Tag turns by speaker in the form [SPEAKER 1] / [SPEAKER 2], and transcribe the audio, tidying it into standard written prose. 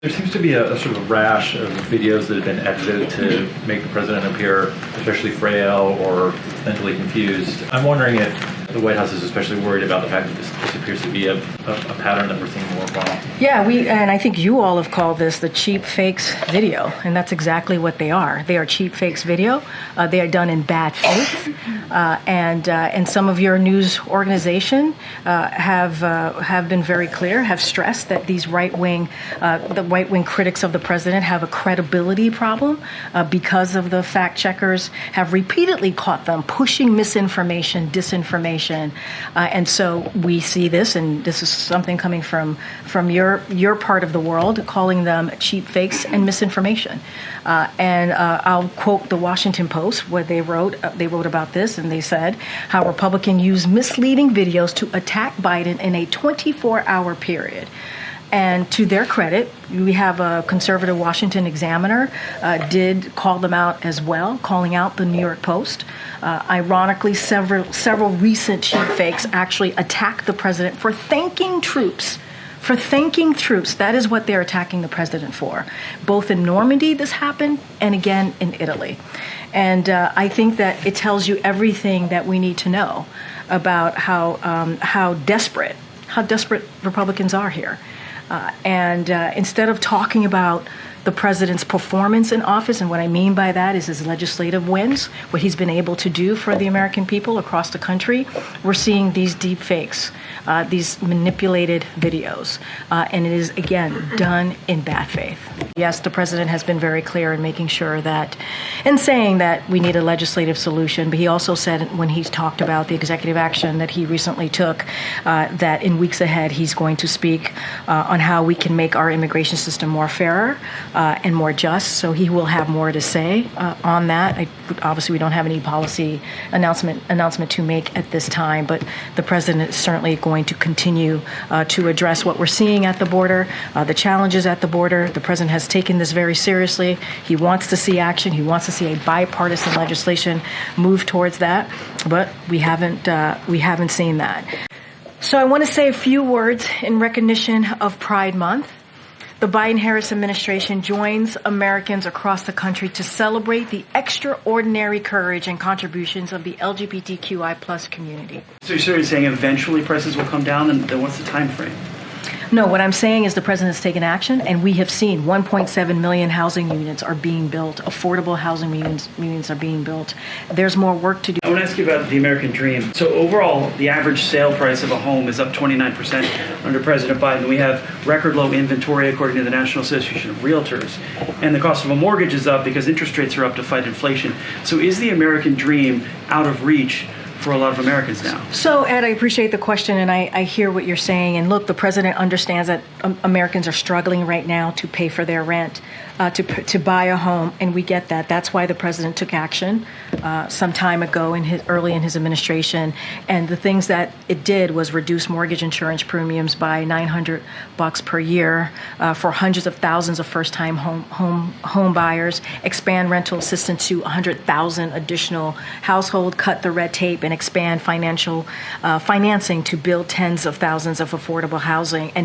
[SPEAKER 1] There seems to be a sort of rash of videos that have been edited to make the president appear especially frail or mentally confused. I'm wondering if the White House is especially worried about the fact that this appears to be a pattern that we're seeing more often.
[SPEAKER 2] Yeah, and I think you all have called this the cheap fakes video, and that's exactly what they are. They are cheap fakes video. They are done in bad faith, and some of your news organization have been very clear, have stressed that these right-wing critics of the president have a credibility problem because of the fact checkers have repeatedly caught them pushing misinformation, disinformation. And so we see this, and this is something coming from your part of the world, calling them cheap fakes and misinformation. And I'll quote the Washington Post, where they wrote about this, and they said how Republicans use misleading videos to attack Biden in a 24-hour period. And to their credit, we have a conservative Washington Examiner did call them out as well, calling out the New York Post. Ironically, several recent cheap fakes actually attacked the president for thanking troops. That is what they're attacking the president for. Both in Normandy this happened, and again in Italy. And I think that it tells you everything that we need to know about how desperate Republicans are here. And instead of talking about the president's performance in office, and what I mean by that is his legislative wins, what he's been able to do for the American people across the country, we're seeing these deep fakes, these manipulated videos. And it is, again, done in bad faith. Yes, the president has been very clear in making sure that, and saying that we need a legislative solution, but he also said when he's talked about the executive action that he recently took, that in weeks ahead he's going to speak on how we can make our immigration system more fairer and more just. So he will have more to say on that. Obviously, we don't have any policy announcement to make at this time, but the president is certainly going to continue to address what we're seeing at the border, the challenges at the border. The president has taken this very seriously. He wants to see action. He wants to see a bipartisan legislation move towards that, but we haven't seen that. So I want to say a few words in recognition of Pride Month. The Biden-Harris administration joins Americans across the country to celebrate the extraordinary courage and contributions of the LGBTQI+ community.
[SPEAKER 3] So you're saying eventually prices will come down, and then what's the time frame?
[SPEAKER 2] No, what I'm saying is the president's taken action, and we have seen 1.7 million housing units are being built. Affordable housing units are being built. There's more work to do.
[SPEAKER 3] I want to ask you about the American dream. So overall, the average sale price of a home is up 29% under President Biden. We have record low inventory, according to the National Association of Realtors. And the cost of a mortgage is up because interest rates are up to fight inflation. So is the American dream out of reach for a lot of Americans now?
[SPEAKER 2] So, Ed, I appreciate the question, and I hear what you're saying. And look, the president understands that Americans are struggling right now to pay for their rent, to buy a home, and we get that. That's why the president took action some time ago early in his administration. And the things that it did was reduce mortgage insurance premiums by $900 per year for hundreds of thousands of first-time home buyers, expand rental assistance to 100,000 additional households, cut the red tape, and expand financing to build tens of thousands of affordable housing, and